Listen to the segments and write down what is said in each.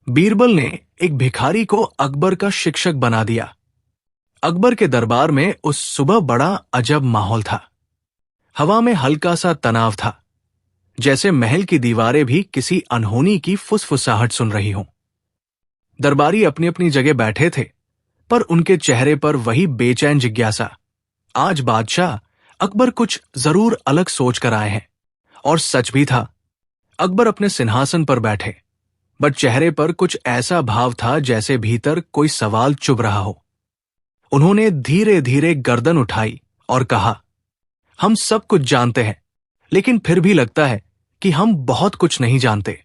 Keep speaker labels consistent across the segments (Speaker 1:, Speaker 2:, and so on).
Speaker 1: बीरबल ने एक भिखारी को अकबर का शिक्षक बना दिया। अकबर के दरबार में उस सुबह बड़ा अजब माहौल था। हवा में हल्का सा तनाव था, जैसे महल की दीवारें भी किसी अनहोनी की फुसफुसाहट सुन रही हों। दरबारी अपनी अपनी जगह बैठे थे, पर उनके चेहरे पर वही बेचैन जिज्ञासा। आज बादशाह अकबर कुछ जरूर अलग सोच कर आए हैं। और सच भी था। अकबर अपने सिंहासन पर बैठे, बट चेहरे पर कुछ ऐसा भाव था जैसे भीतर कोई सवाल चुभ रहा हो। उन्होंने धीरे धीरे गर्दन उठाई और कहा, हम सब कुछ जानते हैं, लेकिन फिर भी लगता है कि हम बहुत कुछ नहीं जानते।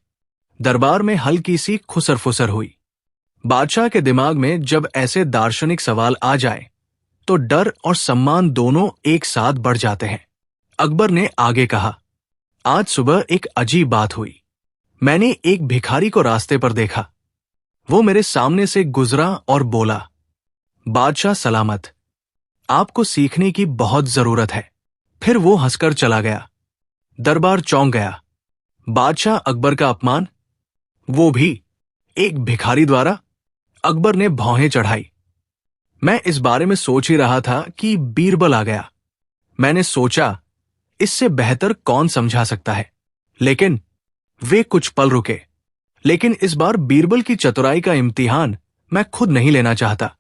Speaker 1: दरबार में हल्की सी खुसर फुसर हुई। बादशाह के दिमाग में जब ऐसे दार्शनिक सवाल आ जाए तो डर और सम्मान दोनों एक साथ बढ़ जाते हैं। अकबर ने आगे कहा, आज सुबह एक अजीब बात हुई। मैंने एक भिखारी को रास्ते पर देखा। वो मेरे सामने से गुजरा और बोला, बादशाह सलामत, आपको सीखने की बहुत जरूरत है। फिर वो हंसकर चला गया। दरबार चौंक गया। बादशाह अकबर का अपमान, वो भी एक भिखारी द्वारा। अकबर ने भौहें चढ़ाई। मैं इस बारे में सोच ही रहा था कि बीरबल आ गया। मैंने सोचा, इससे बेहतर कौन समझा सकता है। लेकिन वे कुछ पल रुके। लेकिन इस बार बीरबल की चतुराई का इम्तिहान मैं खुद नहीं लेना चाहता।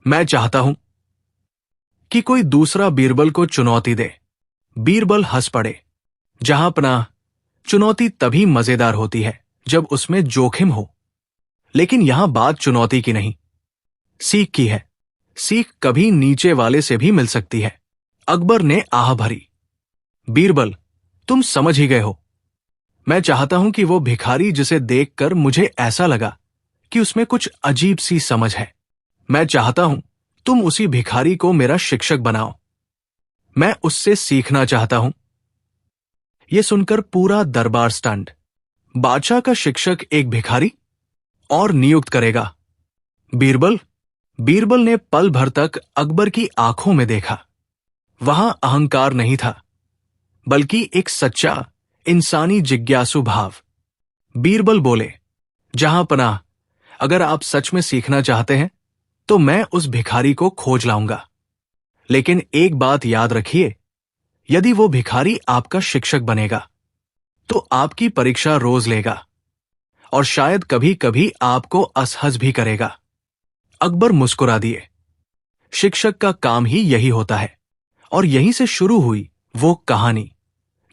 Speaker 1: मैं चाहता हूं कि कोई दूसरा बीरबल को चुनौती दे। बीरबल हंस पड़े। जहां पनाह, चुनौती तभी मजेदार होती है जब उसमें जोखिम हो। लेकिन यहां बात चुनौती की नहीं, सीख की है। सीख कभी नीचे वाले से भी मिल सकती है। अकबर ने आह भरी, बीरबल, तुम समझ ही गए हो। मैं चाहता हूं कि वो भिखारी जिसे देखकर मुझे ऐसा लगा कि उसमें कुछ अजीब सी समझ है, मैं चाहता हूं तुम उसी भिखारी को मेरा शिक्षक बनाओ। मैं उससे सीखना चाहता हूं। यह सुनकर पूरा दरबार स्टंड। बादशाह का शिक्षक एक भिखारी और नियुक्त करेगा। बीरबल ने पल भर तक अकबर की आंखों में देखा। वहां अहंकार नहीं था, बल्कि एक सच्चा इंसानी जिज्ञासु भाव। बीरबल बोले, जहां पनाह, अगर आप सच में सीखना चाहते हैं तो मैं उस भिखारी को खोज लाऊंगा। लेकिन एक बात याद रखिए, यदि वो भिखारी आपका शिक्षक बनेगा तो आपकी परीक्षा रोज लेगा और शायद कभी कभी आपको असहज भी करेगा। अकबर मुस्कुरा दिए। शिक्षक का काम ही यही होता है। और यहीं से शुरू हुई वो कहानी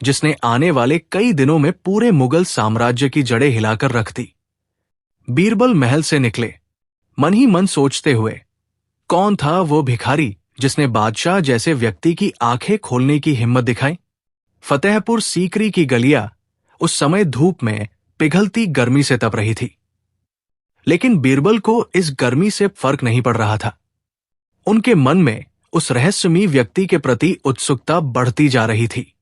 Speaker 1: जिसने आने वाले कई दिनों में पूरे मुगल साम्राज्य की जड़ें हिलाकर रख दी। बीरबल महल से निकले, मन ही मन सोचते हुए, कौन था वो भिखारी जिसने बादशाह जैसे व्यक्ति की आंखें खोलने की हिम्मत दिखाई। फतेहपुर सीकरी की गलियां उस समय धूप में पिघलती गर्मी से तप रही थी। लेकिन बीरबल को इस गर्मी से फर्क नहीं पड़ रहा था। उनके मन में उस रहस्यमयी व्यक्ति के प्रति उत्सुकता बढ़ती जा रही थी।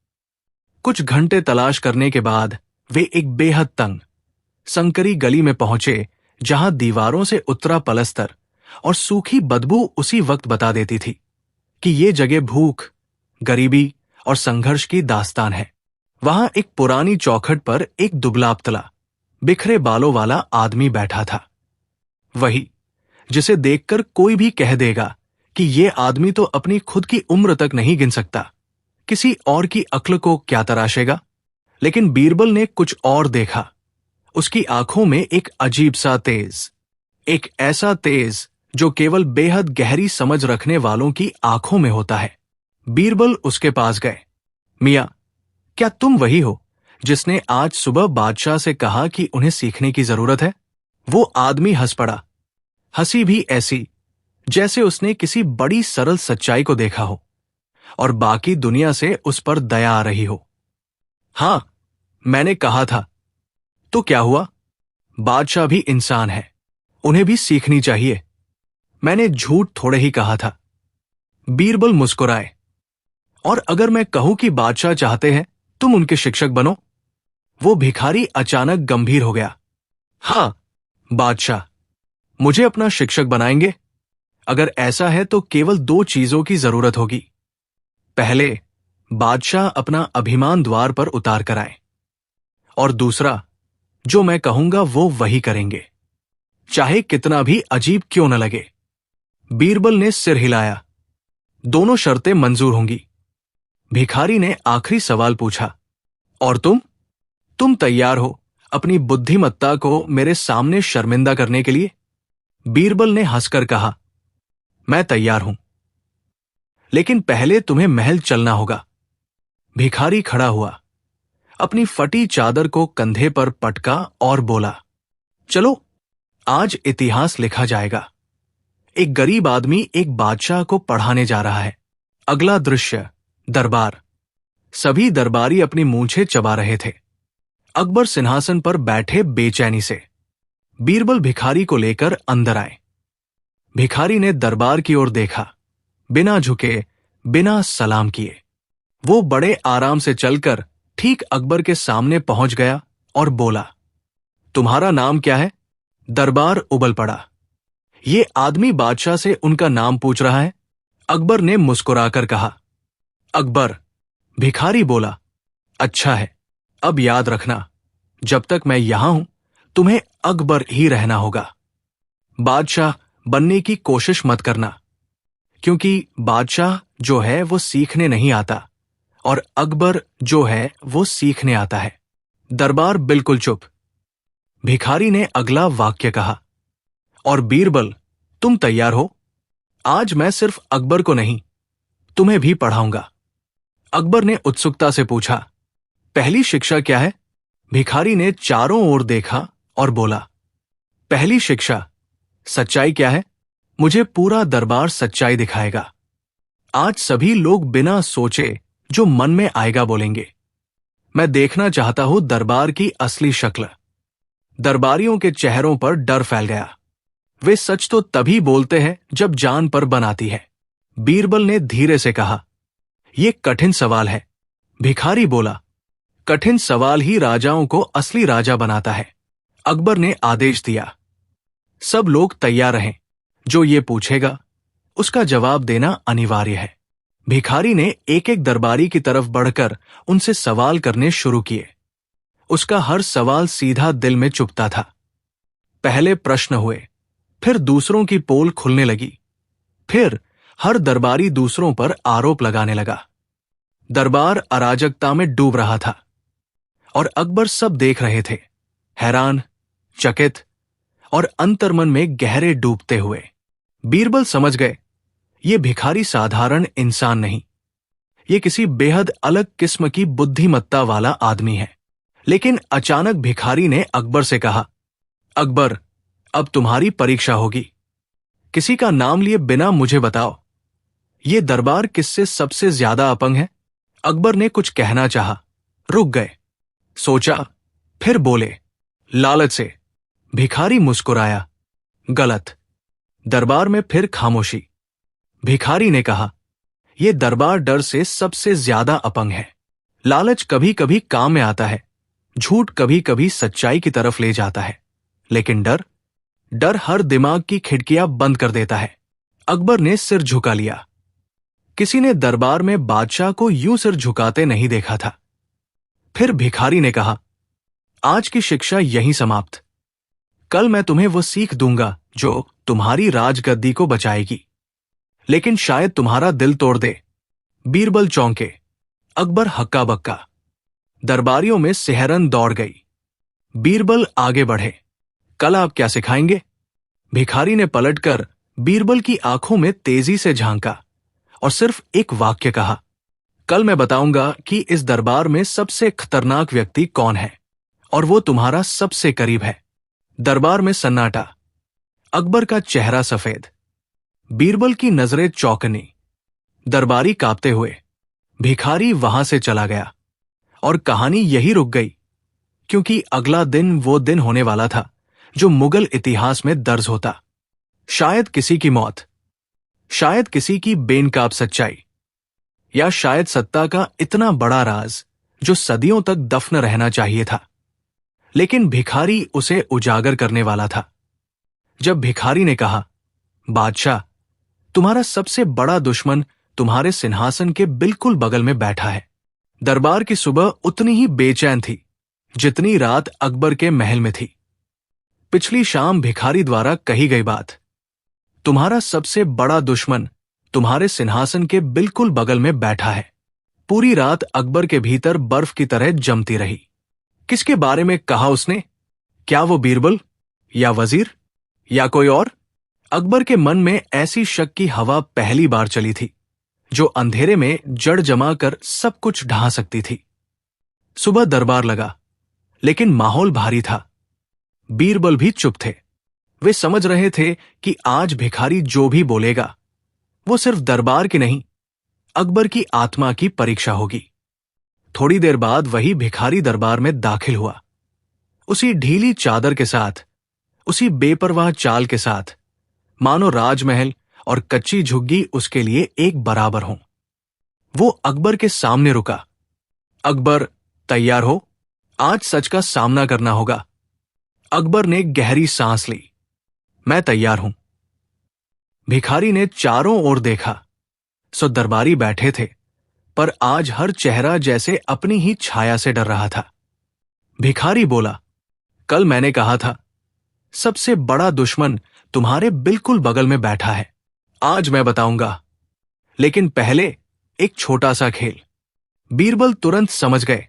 Speaker 1: कुछ घंटे तलाश करने के बाद वे एक बेहद तंग, संकरी गली में पहुंचे, जहां दीवारों से उतरा पलस्तर और सूखी बदबू उसी वक्त बता देती थी कि ये जगह भूख, गरीबी और संघर्ष की दास्तान है। वहां एक पुरानी चौखट पर एक दुबला-पतला, बिखरे बालों वाला आदमी बैठा था। वही जिसे देखकर कोई भी कह देगा कि ये आदमी तो अपनी खुद की उम्र तक नहीं गिन सकता, किसी और की अक्ल को क्या तराशेगा। लेकिन बीरबल ने कुछ और देखा। उसकी आंखों में एक अजीब सा तेज, एक ऐसा तेज जो केवल बेहद गहरी समझ रखने वालों की आंखों में होता है। बीरबल उसके पास गए। मियां, क्या तुम वही हो जिसने आज सुबह बादशाह से कहा कि उन्हें सीखने की जरूरत है? वो आदमी हंस पड़ा। हंसी भी ऐसी जैसे उसने किसी बड़ी सरल सच्चाई को देखा हो और बाकी दुनिया से उस पर दया आ रही हो। हां, मैंने कहा था। तो क्या हुआ? बादशाह भी इंसान है, उन्हें भी सीखनी चाहिए। मैंने झूठ थोड़े ही कहा था। बीरबल मुस्कुराए। और अगर मैं कहूं कि बादशाह चाहते हैं तुम उनके शिक्षक बनो? वो भिखारी अचानक गंभीर हो गया। हां, बादशाह मुझे अपना शिक्षक बनाएंगे? अगर ऐसा है तो केवल 2 चीजों की जरूरत होगी। पहले, बादशाह अपना अभिमान द्वार पर उतार कर आए, और दूसरा, जो मैं कहूंगा वो वही करेंगे। चाहे कितना भी अजीब क्यों न लगे। बीरबल ने सिर हिलाया। दोनों शर्तें मंजूर होंगी। भिखारी ने आखिरी सवाल पूछा, और तुम तैयार हो अपनी बुद्धिमत्ता को मेरे सामने शर्मिंदा करने के लिए? बीरबल ने हंसकर कहा, मैं तैयार हूं, लेकिन पहले तुम्हें महल चलना होगा। भिखारी खड़ा हुआ, अपनी फटी चादर को कंधे पर पटका और बोला, चलो, आज इतिहास लिखा जाएगा। एक गरीब आदमी एक बादशाह को पढ़ाने जा रहा है। अगला दृश्य, दरबार। सभी दरबारी अपनी मूंछें चबा रहे थे। अकबर सिंहासन पर बैठे बेचैनी से। बीरबल भिखारी को लेकर अंदर आए। भिखारी ने दरबार की ओर देखा, बिना झुके, बिना सलाम किए। वो बड़े आराम से चलकर ठीक अकबर के सामने पहुंच गया और बोला, तुम्हारा नाम क्या है? दरबार उबल पड़ा। ये आदमी बादशाह से उनका नाम पूछ रहा है। अकबर ने मुस्कुराकर कहा, अकबर। भिखारी बोला, अच्छा है, अब याद रखना, जब तक मैं यहां हूं तुम्हें अकबर ही रहना होगा। बादशाह बनने की कोशिश मत करना, क्योंकि बादशाह जो है वो सीखने नहीं आता और अकबर जो है वो सीखने आता है। दरबार बिल्कुल चुप। भिखारी ने अगला वाक्य कहा, और बीरबल, तुम तैयार हो? आज मैं सिर्फ अकबर को नहीं, तुम्हें भी पढ़ाऊंगा। अकबर ने उत्सुकता से पूछा, पहली शिक्षा क्या है? भिखारी ने चारों ओर देखा और बोला, पहली शिक्षा, सच्चाई क्या है? मुझे पूरा दरबार सच्चाई दिखाएगा। आज सभी लोग बिना सोचे जो मन में आएगा बोलेंगे। मैं देखना चाहता हूं दरबार की असली शक्ल। दरबारियों के चेहरों पर डर फैल गया। वे सच तो तभी बोलते हैं जब जान पर बन आती है। बीरबल ने धीरे से कहा, यह कठिन सवाल है। भिखारी बोला, कठिन सवाल ही राजाओं को असली राजा बनाता है। अकबर ने आदेश दिया, सब लोग तैयार रहें, जो ये पूछेगा उसका जवाब देना अनिवार्य है। भिखारी ने एक एक दरबारी की तरफ बढ़कर उनसे सवाल करने शुरू किए। उसका हर सवाल सीधा दिल में चुभता था। पहले प्रश्न हुए, फिर दूसरों की पोल खुलने लगी, फिर हर दरबारी दूसरों पर आरोप लगाने लगा। दरबार अराजकता में डूब रहा था और अकबर सब देख रहे थे, हैरान, चकित और अंतर्मन में गहरे डूबते हुए। बीरबल समझ गए, ये भिखारी साधारण इंसान नहीं, ये किसी बेहद अलग किस्म की बुद्धिमत्ता वाला आदमी है। लेकिन अचानक भिखारी ने अकबर से कहा, अकबर, अब तुम्हारी परीक्षा होगी। किसी का नाम लिए बिना मुझे बताओ, ये दरबार किससे सबसे ज्यादा अपंग है? अकबर ने कुछ कहना चाहा, रुक गए, सोचा, फिर बोले, लालच से। भिखारी मुस्कुराया, गलत। दरबार में फिर खामोशी। भिखारी ने कहा, यह दरबार डर से सबसे ज्यादा अपंग है। लालच कभी कभी काम में आता है, झूठ कभी कभी सच्चाई की तरफ ले जाता है, लेकिन डर हर दिमाग की खिड़कियां बंद कर देता है। अकबर ने सिर झुका लिया। किसी ने दरबार में बादशाह को यूं सिर झुकाते नहीं देखा था। फिर भिखारी ने कहा, आज की शिक्षा यहीं समाप्त। कल मैं तुम्हें वो सीख दूंगा जो तुम्हारी राजगद्दी को बचाएगी, लेकिन शायद तुम्हारा दिल तोड़ दे। बीरबल चौंके, अकबर हक्का बक्का। दरबारियों में सिहरन दौड़ गई। बीरबल आगे बढ़े, कल आप क्या सिखाएंगे? भिखारी ने पलटकर बीरबल की आंखों में तेजी से झांका और सिर्फ एक वाक्य कहा, कल मैं बताऊंगा कि इस दरबार में सबसे खतरनाक व्यक्ति कौन है, और वो तुम्हारा सबसे करीब है। दरबार में सन्नाटा। अकबर का चेहरा सफेद, बीरबल की नजरें चौकनी। दरबारी कांपते हुए। भिखारी वहां से चला गया और कहानी यही रुक गई, क्योंकि अगला दिन वो दिन होने वाला था जो मुगल इतिहास में दर्ज होता। शायद किसी की मौत, शायद किसी की बेनकाब सच्चाई, या शायद सत्ता का इतना बड़ा राज जो सदियों तक दफन रहना चाहिए था, लेकिन भिखारी उसे उजागर करने वाला था। जब भिखारी ने कहा, बादशाह, तुम्हारा सबसे बड़ा दुश्मन तुम्हारे सिंहासन के बिल्कुल बगल में बैठा है। दरबार की सुबह उतनी ही बेचैन थी जितनी रात अकबर के महल में थी। पिछली शाम भिखारी द्वारा कही गई बात। तुम्हारा सबसे बड़ा दुश्मन तुम्हारे सिंहासन के बिल्कुल बगल में बैठा है। पूरी रात अकबर के भीतर बर्फ की तरह जमती रही। किसके बारे में कहा उसने? क्या वो बीरबल या वजीर या कोई और? अकबर के मन में ऐसी शक की हवा पहली बार चली थी जो अंधेरे में जड़ जमा कर सब कुछ ढहा सकती थी। सुबह दरबार लगा, लेकिन माहौल भारी था। बीरबल भी चुप थे। वे समझ रहे थे कि आज भिखारी जो भी बोलेगा वो सिर्फ दरबार की नहीं, अकबर की आत्मा की परीक्षा होगी। थोड़ी देर बाद वही भिखारी दरबार में दाखिल हुआ, उसी ढीली चादर के साथ, उसी बेपरवाह चाल के साथ, मानो राजमहल और कच्ची झुग्गी उसके लिए एक बराबर हों। वो अकबर के सामने रुका। अकबर, तैयार हो, आज सच का सामना करना होगा। अकबर ने गहरी सांस ली। मैं तैयार हूं। भिखारी ने चारों ओर देखा। सो दरबारी बैठे थे, पर आज हर चेहरा जैसे अपनी ही छाया से डर रहा था। भिखारी बोला, कल मैंने कहा था सबसे बड़ा दुश्मन तुम्हारे बिल्कुल बगल में बैठा है। आज मैं बताऊंगा, लेकिन पहले एक छोटा सा खेल। बीरबल तुरंत समझ गए,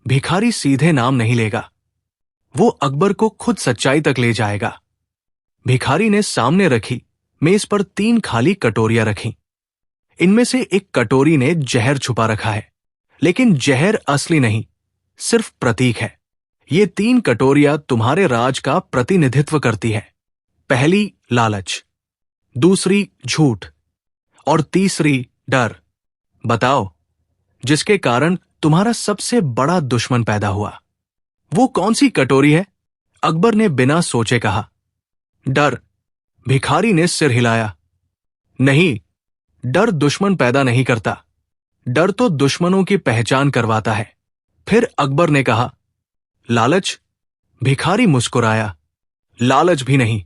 Speaker 1: भिखारी सीधे नाम नहीं लेगा, वो अकबर को खुद सच्चाई तक ले जाएगा। भिखारी ने सामने रखी मेज पर 3 खाली कटोरियां रखीं। इनमें से एक कटोरी ने जहर छुपा रखा है, लेकिन जहर असली नहीं, सिर्फ प्रतीक है। ये 3 कटोरियां तुम्हारे राज का प्रतिनिधित्व करती है। पहली लालच, दूसरी झूठ और तीसरी डर। बताओ, जिसके कारण तुम्हारा सबसे बड़ा दुश्मन पैदा हुआ, वो कौन सी कटोरी है? अकबर ने बिना सोचे कहा। डर। भिखारी ने सिर हिलाया। नहीं, डर दुश्मन पैदा नहीं करता, डर तो दुश्मनों की पहचान करवाता है। फिर अकबर ने कहा, लालच? भिखारी मुस्कुराया। लालच भी नहीं,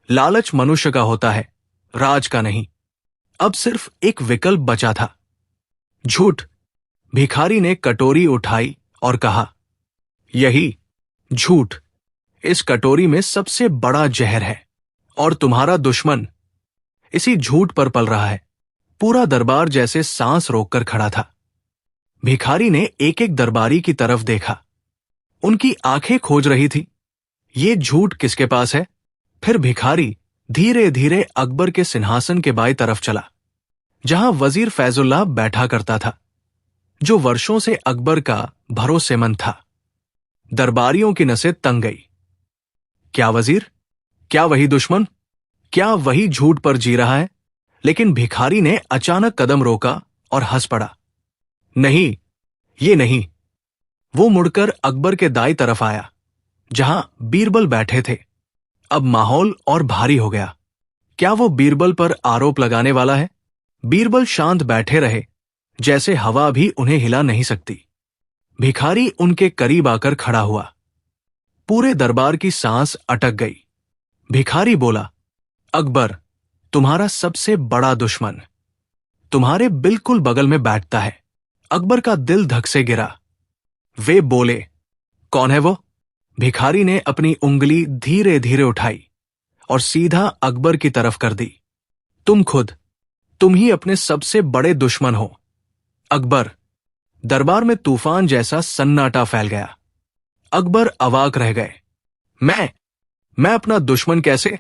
Speaker 1: लालच मनुष्य का होता है, राज का नहीं। अब सिर्फ एक विकल्प बचा था, झूठ। भिखारी ने कटोरी उठाई और कहा, यही झूठ इस कटोरी में सबसे बड़ा जहर है, और तुम्हारा दुश्मन इसी झूठ पर पल रहा है। पूरा दरबार जैसे सांस रोककर खड़ा था। भिखारी ने एक एक दरबारी की तरफ देखा। उनकी आंखें खोज रही थी, ये झूठ किसके पास है? फिर भिखारी धीरे धीरे अकबर के सिंहासन के बाईं तरफ चला, जहां वजीर फैजुल्लाह बैठा करता था, जो वर्षों से अकबर का भरोसेमंद था। दरबारियों की नसें तंग गई। क्या वजीर? क्या वही दुश्मन? क्या वही झूठ पर जी रहा है? लेकिन भिखारी ने अचानक कदम रोका और हंस पड़ा। नहीं, ये नहीं। वो मुड़कर अकबर के दाईं तरफ आया, जहां बीरबल बैठे थे। अब माहौल और भारी हो गया। क्या वो बीरबल पर आरोप लगाने वाला है? बीरबल शांत बैठे रहे, जैसे हवा भी उन्हें हिला नहीं सकती। भिखारी उनके करीब आकर खड़ा हुआ। पूरे दरबार की सांस अटक गई। भिखारी बोला, अकबर, तुम्हारा सबसे बड़ा दुश्मन तुम्हारे बिल्कुल बगल में बैठता है। अकबर का दिल धक से गिरा। वे बोले, कौन है वो? भिखारी ने अपनी उंगली धीरे धीरे उठाई और सीधा अकबर की तरफ कर दी। तुम खुद, तुम ही अपने सबसे बड़े दुश्मन हो। अकबर। दरबार में तूफान जैसा सन्नाटा फैल गया। अकबर अवाक रह गए। मैं अपना दुश्मन कैसे?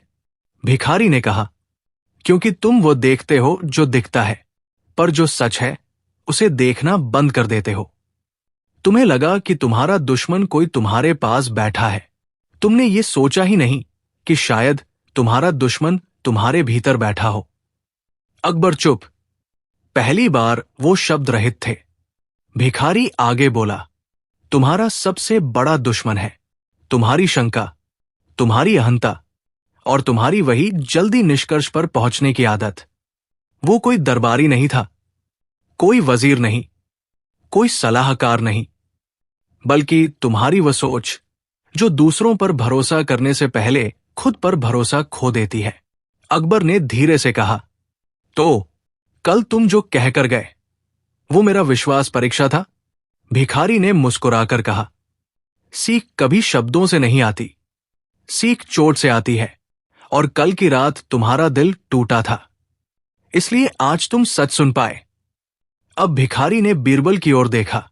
Speaker 1: भिखारी ने कहा, क्योंकि तुम वो देखते हो जो दिखता है, पर जो सच है उसे देखना बंद कर देते हो। तुम्हें लगा कि तुम्हारा दुश्मन कोई तुम्हारे पास बैठा है। तुमने ये सोचा ही नहीं कि शायद तुम्हारा दुश्मन तुम्हारे भीतर बैठा हो। अकबर चुप। पहली बार वो शब्द रहित थे। भिखारी आगे बोला, तुम्हारा सबसे बड़ा दुश्मन है तुम्हारी शंका, तुम्हारी अहंता और तुम्हारी वही जल्दी निष्कर्ष पर पहुंचने की आदत। वो कोई दरबारी नहीं था, कोई वजीर नहीं, कोई सलाहकार नहीं, बल्कि तुम्हारी वह सोच जो दूसरों पर भरोसा करने से पहले खुद पर भरोसा खो देती है। अकबर ने धीरे से कहा, तो कल तुम जो कहकर गए वो मेरा विश्वास परीक्षा था? भिखारी ने मुस्कुराकर कहा, सीख कभी शब्दों से नहीं आती, सीख चोट से आती है, और कल की रात तुम्हारा दिल टूटा था, इसलिए आज तुम सच सुन पाए। अब भिखारी ने बीरबल की ओर देखा,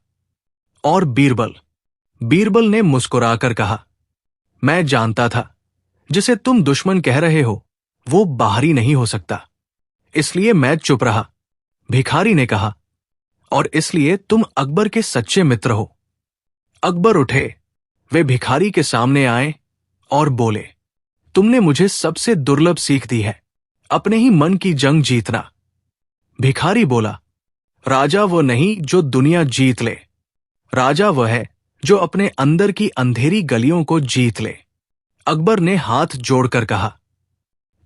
Speaker 1: और बीरबल ने मुस्कुराकर कहा, मैं जानता था जिसे तुम दुश्मन कह रहे हो वो बाहरी नहीं हो सकता, इसलिए मैं चुप रहा। भिखारी ने कहा, और इसलिए तुम अकबर के सच्चे मित्र हो। अकबर उठे, वे भिखारी के सामने आए और बोले, तुमने मुझे सबसे दुर्लभ सीख दी है, अपने ही मन की जंग जीतना। भिखारी बोला, राजा वो नहीं जो दुनिया जीत ले, राजा वह है जो अपने अंदर की अंधेरी गलियों को जीत ले। अकबर ने हाथ जोड़कर कहा,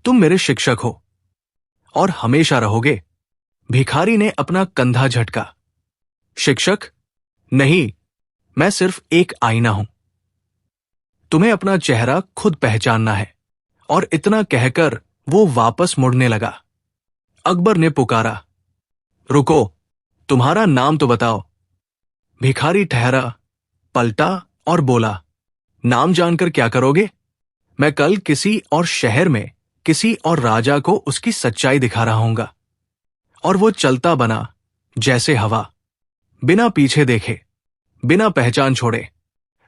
Speaker 1: तुम मेरे शिक्षक हो और हमेशा रहोगे। भिखारी ने अपना कंधा झटका, शिक्षक नहीं, मैं सिर्फ एक आईना हूं, तुम्हें अपना चेहरा खुद पहचानना है। और इतना कहकर वो वापस मुड़ने लगा। अकबर ने पुकारा, रुको, तुम्हारा नाम तो बताओ। भिखारी ठहरा, पलटा और बोला, नाम जानकर क्या करोगे? मैं कल किसी और शहर में किसी और राजा को उसकी सच्चाई दिखा रहा हूंगा। और वो चलता बना जैसे हवा, बिना पीछे देखे, बिना पहचान छोड़े,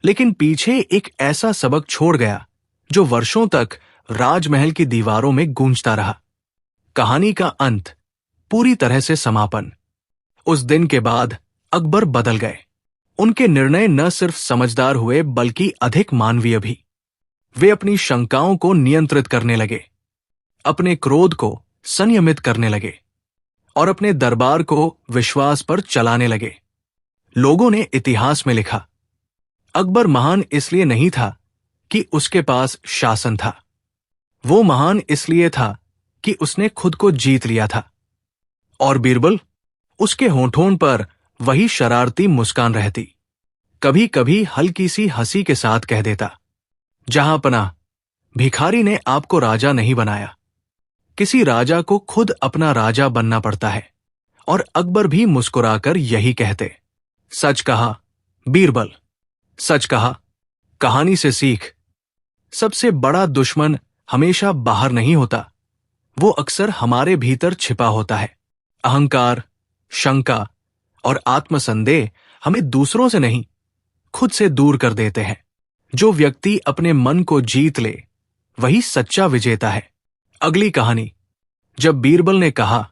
Speaker 1: लेकिन पीछे एक ऐसा सबक छोड़ गया जो वर्षों तक राजमहल की दीवारों में गूंजता रहा। कहानी का अंत, पूरी तरह से समापन। उस दिन के बाद अकबर बदल गए। उनके निर्णय न सिर्फ समझदार हुए बल्कि अधिक मानवीय भी। वे अपनी शंकाओं को नियंत्रित करने लगे, अपने क्रोध को संयमित करने लगे और अपने दरबार को विश्वास पर चलाने लगे। लोगों ने इतिहास में लिखा, अकबर महान इसलिए नहीं था कि उसके पास शासन था, वो महान इसलिए था कि उसने खुद को जीत लिया था। और बीरबल, उसके होंठों पर वही शरारती मुस्कान रहती, कभी कभी हल्की सी हंसी के साथ कह देता, जहां पनाह, भिखारी ने आपको राजा नहीं बनाया, किसी राजा को खुद अपना राजा बनना पड़ता है। और अकबर भी मुस्कुराकर यही कहते, सच कहा बीरबल, सच कहा। कहानी से सीख, सबसे बड़ा दुश्मन हमेशा बाहर नहीं होता, वो अक्सर हमारे भीतर छिपा होता है। अहंकार, शंका और आत्मसंदेह हमें दूसरों से नहीं, खुद से दूर कर देते हैं। जो व्यक्ति अपने मन को जीत ले वही सच्चा विजेता है। अगली कहानी। जब बीरबल ने कहा,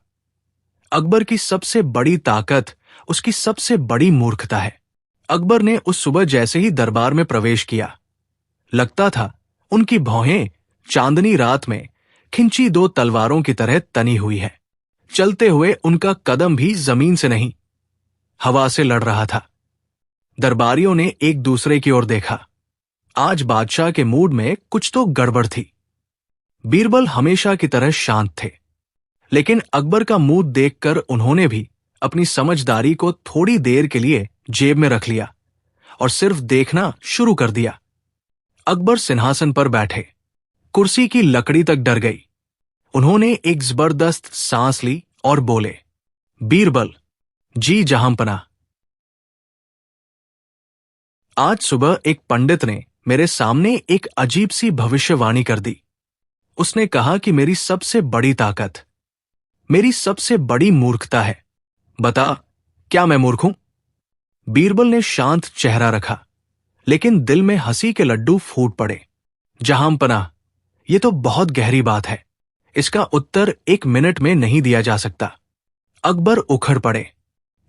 Speaker 1: अकबर की सबसे बड़ी ताकत उसकी सबसे बड़ी मूर्खता है। अकबर ने उस सुबह जैसे ही दरबार में प्रवेश किया, लगता था उनकी भौहें चांदनी रात में खिंची दो तलवारों की तरह तनी हुई है। चलते हुए उनका कदम भी जमीन से नहीं, हवा से लड़ रहा था। दरबारियों ने एक दूसरे की ओर देखा। आज बादशाह के मूड में कुछ तो गड़बड़ थी। बीरबल हमेशा की तरह शांत थे, लेकिन अकबर का मूड देखकर उन्होंने भी अपनी समझदारी को थोड़ी देर के लिए जेब में रख लिया और सिर्फ देखना शुरू कर दिया। अकबर सिंहासन पर बैठे, कुर्सी की लकड़ी तक डर गई। उन्होंने एक जबरदस्त सांस ली और बोले, बीरबल, जी जहांपनाह। आज सुबह एक पंडित ने मेरे सामने एक अजीब सी भविष्यवाणी कर दी। उसने कहा कि मेरी सबसे बड़ी ताकत मेरी सबसे बड़ी मूर्खता है। बता, क्या मैं मूर्ख हूं? बीरबल ने शांत चेहरा रखा, लेकिन दिल में हंसी के लड्डू फूट पड़े। जहांपनाह, यह तो बहुत गहरी बात है, इसका उत्तर 1 मिनट में नहीं दिया जा सकता। अकबर उखड़ पड़े,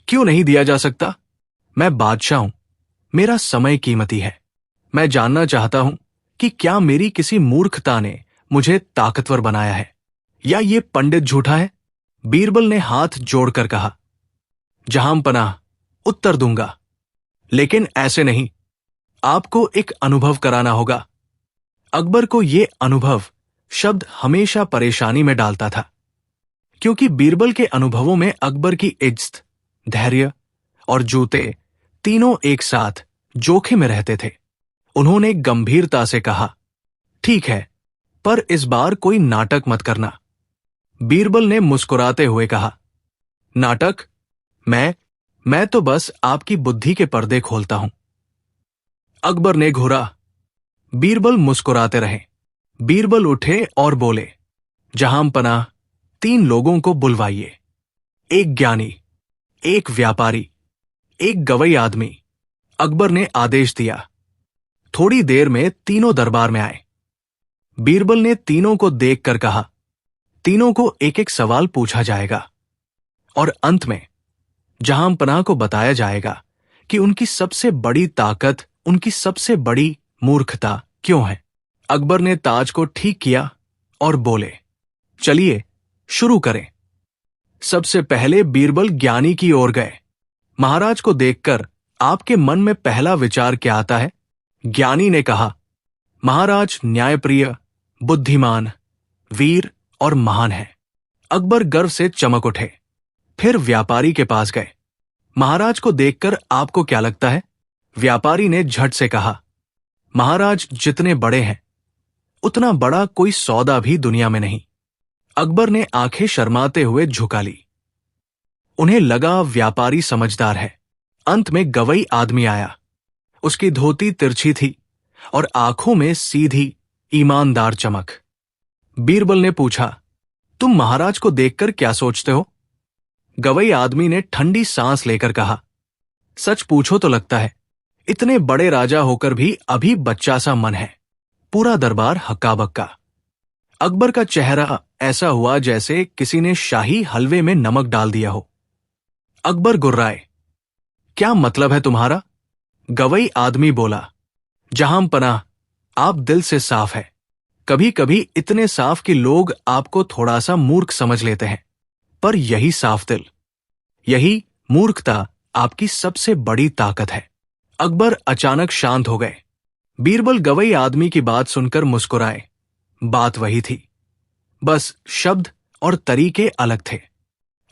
Speaker 1: क्यों नहीं दिया जा सकता? मैं बादशाह हूं, मेरा समय कीमती है। मैं जानना चाहता हूं कि क्या मेरी किसी मूर्खता ने मुझे ताकतवर बनाया है, या ये पंडित झूठा है? बीरबल ने हाथ जोड़कर कहा, जहांपनाह, उत्तर दूंगा, लेकिन ऐसे नहीं, आपको एक अनुभव कराना होगा। अकबर को यह अनुभव शब्द हमेशा परेशानी में डालता था, क्योंकि बीरबल के अनुभवों में अकबर की इज्जत, धैर्य और जूते तीनों एक साथ जोखिम में रहते थे। उन्होंने गंभीरता से कहा, ठीक है, पर इस बार कोई नाटक मत करना। बीरबल ने मुस्कुराते हुए कहा, नाटक? मैं तो बस आपकी बुद्धि के पर्दे खोलता हूं। अकबर ने घूरा, बीरबल मुस्कुराते रहे। बीरबल उठे और बोले, जहांपनाह, 3 लोगों को बुलवाइए, एक ज्ञानी, एक व्यापारी, एक गवई आदमी। अकबर ने आदेश दिया। थोड़ी देर में तीनों दरबार में आए। बीरबल ने तीनों को देखकर कहा, तीनों को एक एक सवाल पूछा जाएगा और अंत में जहांपनाह को बताया जाएगा कि उनकी सबसे बड़ी ताकत, उनकी सबसे बड़ी मूर्खता क्यों है। अकबर ने ताज को ठीक किया और बोले, चलिए शुरू करें। सबसे पहले बीरबल ज्ञानी की ओर गए। महाराज को देखकर आपके मन में पहला विचार क्या आता है? ज्ञानी ने कहा, महाराज न्यायप्रिय, बुद्धिमान, वीर और महान है। अकबर गर्व से चमक उठे। फिर व्यापारी के पास गए। महाराज को देखकर आपको क्या लगता है? व्यापारी ने झट से कहा, महाराज जितने बड़े हैं उतना बड़ा कोई सौदा भी दुनिया में नहीं। अकबर ने आंखें शर्माते हुए झुका ली। उन्हें लगा व्यापारी समझदार है। अंत में गवई आदमी आया। उसकी धोती तिरछी थी और आंखों में सीधी ईमानदार चमक। बीरबल ने पूछा, तुम महाराज को देखकर क्या सोचते हो? गवई आदमी ने ठंडी सांस लेकर कहा, सच पूछो तो लगता है इतने बड़े राजा होकर भी अभी बच्चा सा मन है। पूरा दरबार हक्का बक्का। अकबर का चेहरा ऐसा हुआ जैसे किसी ने शाही हलवे में नमक डाल दिया हो। अकबर गुर्राए, क्या मतलब है तुम्हारा? गवई आदमी बोला, जहांपनाह, आप दिल से साफ है। कभी कभी इतने साफ कि लोग आपको थोड़ा सा मूर्ख समझ लेते हैं, पर यही साफ दिल, यही मूर्खता आपकी सबसे बड़ी ताकत है। अकबर अचानक शांत हो गए। बीरबल गवई आदमी की बात सुनकर मुस्कुराए। बात वही थी, बस शब्द और तरीके अलग थे।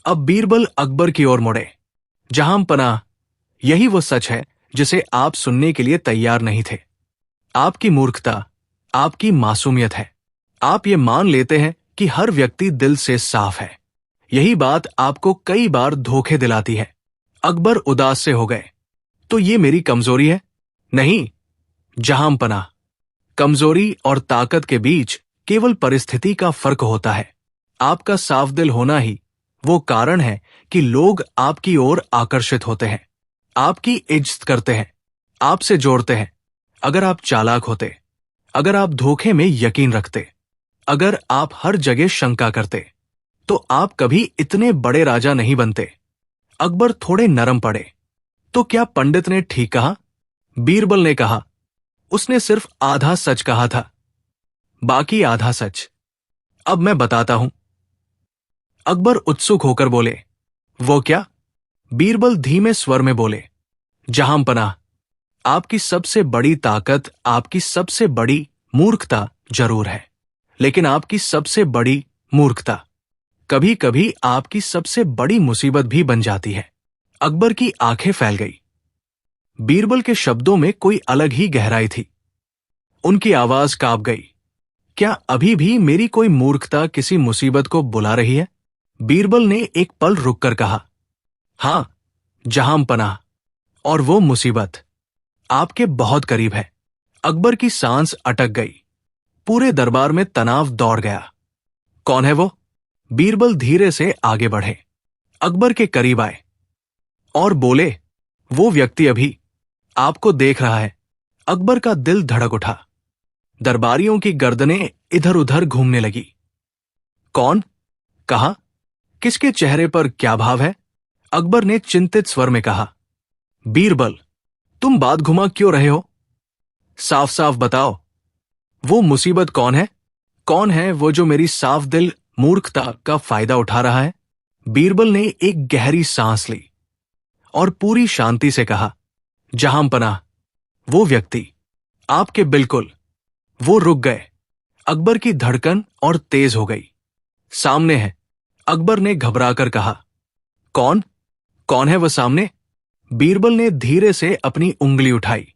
Speaker 1: अब बीरबल अकबर की ओर मुड़े। जहांपनाह, यही वो सच है जिसे आप सुनने के लिए तैयार नहीं थे। आपकी मूर्खता आपकी मासूमियत है। आप ये मान लेते हैं कि हर व्यक्ति दिल से साफ है। यही बात आपको कई बार धोखे दिलाती है। अकबर उदास से हो गए। तो ये मेरी कमजोरी है? नहीं जहांपनाह, कमजोरी और ताकत के बीच केवल परिस्थिति का फर्क होता है। आपका साफ दिल होना ही वो कारण है कि लोग आपकी ओर आकर्षित होते हैं, आपकी इज्जत करते हैं, आपसे जोड़ते हैं। अगर आप चालाक होते, अगर आप धोखे में यकीन रखते, अगर आप हर जगह शंका करते, तो आप कभी इतने बड़े राजा नहीं बनते। अकबर थोड़े नरम पड़े। तो क्या पंडित ने ठीक कहा? बीरबल ने कहा, उसने सिर्फ आधा सच कहा था, बाकी आधा सच। अब मैं बताता हूं। अकबर उत्सुक होकर बोले, वो क्या? बीरबल धीमे स्वर में बोले, जहांपनाह, आपकी सबसे बड़ी ताकत आपकी सबसे बड़ी मूर्खता जरूर है, लेकिन आपकी सबसे बड़ी मूर्खता कभी कभी आपकी सबसे बड़ी मुसीबत भी बन जाती है। अकबर की आंखें फैल गई। बीरबल के शब्दों में कोई अलग ही गहराई थी। उनकी आवाज कांप गई। क्या अभी भी मेरी कोई मूर्खता किसी मुसीबत को बुला रही है? बीरबल ने एक पल रुककर कहा, हां जहांपनाह, और वो मुसीबत आपके बहुत करीब है। अकबर की सांस अटक गई। पूरे दरबार में तनाव दौड़ गया। कौन है वो? बीरबल धीरे से आगे बढ़े, अकबर के करीब आए और बोले, वो व्यक्ति अभी आपको देख रहा है। अकबर का दिल धड़क उठा। दरबारियों की गर्दनें इधर उधर घूमने लगी। कौन? कहा। किसके चेहरे पर क्या भाव है? अकबर ने चिंतित स्वर में कहा। बीरबल, तुम बात घुमा क्यों रहे हो? साफ साफ बताओ, वो मुसीबत कौन है? कौन है वो जो मेरी साफ दिल मूर्खता का फायदा उठा रहा है? बीरबल ने एक गहरी सांस ली और पूरी शांति से कहा, जहांपनाह, वो व्यक्ति आपके बिल्कुल। वो रुक गए। अकबर की धड़कन और तेज हो गई। सामने है, अकबर ने घबराकर कहा। कौन? कौन है वो सामने? बीरबल ने धीरे से अपनी उंगली उठाई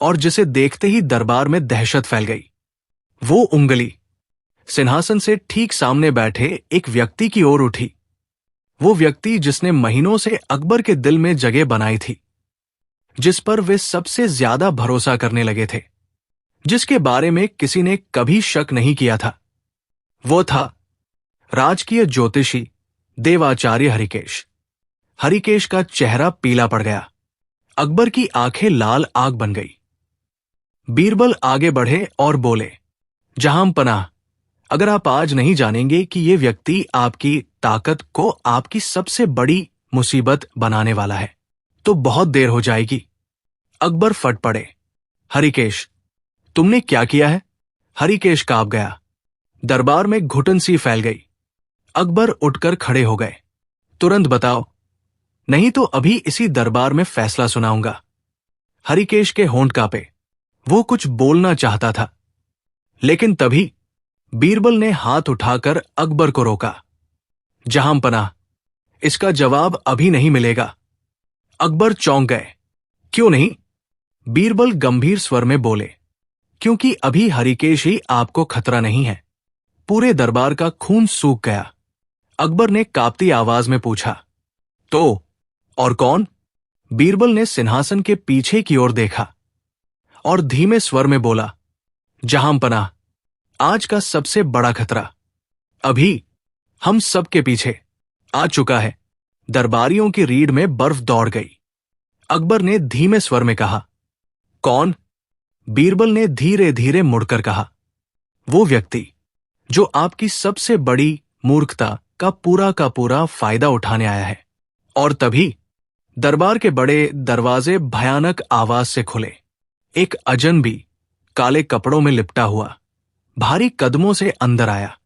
Speaker 1: और जिसे देखते ही दरबार में दहशत फैल गई। वो उंगली सिंहासन से ठीक सामने बैठे एक व्यक्ति की ओर उठी। वो व्यक्ति जिसने महीनों से अकबर के दिल में जगह बनाई थी, जिस पर वे सबसे ज्यादा भरोसा करने लगे थे, जिसके बारे में किसी ने कभी शक नहीं किया था। वो था राजकीय ज्योतिषी देवाचार्य हरिकेश। हरिकेश का चेहरा पीला पड़ गया। अकबर की आंखें लाल आग बन गई। बीरबल आगे बढ़े और बोले, जहां पनाह, अगर आप आज नहीं जानेंगे कि यह व्यक्ति आपकी ताकत को आपकी सबसे बड़ी मुसीबत बनाने वाला है, तो बहुत देर हो जाएगी। अकबर फट पड़े। हरिकेश, तुमने क्या किया है? हरिकेश कांप गया। दरबार में घुटन सी फैल गई। अकबर उठकर खड़े हो गए। तुरंत बताओ, नहीं तो अभी इसी दरबार में फैसला सुनाऊंगा। हरिकेश के होंठ कांपे। वो कुछ बोलना चाहता था, लेकिन तभी बीरबल ने हाथ उठाकर अकबर को रोका। जहां पनाह, इसका जवाब अभी नहीं मिलेगा। अकबर चौंक गए। क्यों नहीं? बीरबल गंभीर स्वर में बोले, क्योंकि अभी हरिकेश ही आपको खतरा नहीं है। पूरे दरबार का खून सूख गया। अकबर ने कांपती आवाज में पूछा, तो और कौन? बीरबल ने सिंहासन के पीछे की ओर देखा और धीमे स्वर में बोला, जहां पनाह, आज का सबसे बड़ा खतरा अभी हम सब के पीछे आ चुका है। दरबारियों की रीढ़ में बर्फ दौड़ गई। अकबर ने धीमे स्वर में कहा, कौन? बीरबल ने धीरे धीरे मुड़कर कहा, वो व्यक्ति जो आपकी सबसे बड़ी मूर्खता का पूरा फायदा उठाने आया है। और तभी दरबार के बड़े दरवाजे भयानक आवाज से खुले। एक अजनबी काले कपड़ों में लिपटा हुआ भारी कदमों से अंदर आया।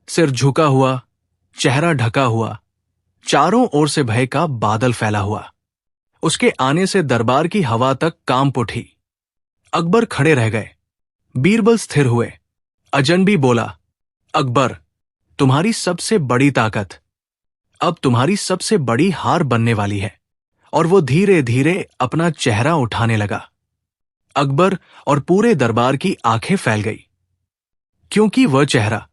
Speaker 1: सिर झुका हुआ, चेहरा ढका हुआ, चारों ओर से भय का बादल फैला हुआ। उसके आने से दरबार की हवा तक कांप उठी। अकबर खड़े रह गए। बीरबल स्थिर हुए। अजनबी बोला, अकबर, तुम्हारी सबसे बड़ी ताकत अब तुम्हारी सबसे बड़ी हार बनने वाली है। और वो धीरे धीरे अपना चेहरा उठाने लगा। अकबर और पूरे दरबार की आंखें फैल गई, क्योंकि वह चेहरा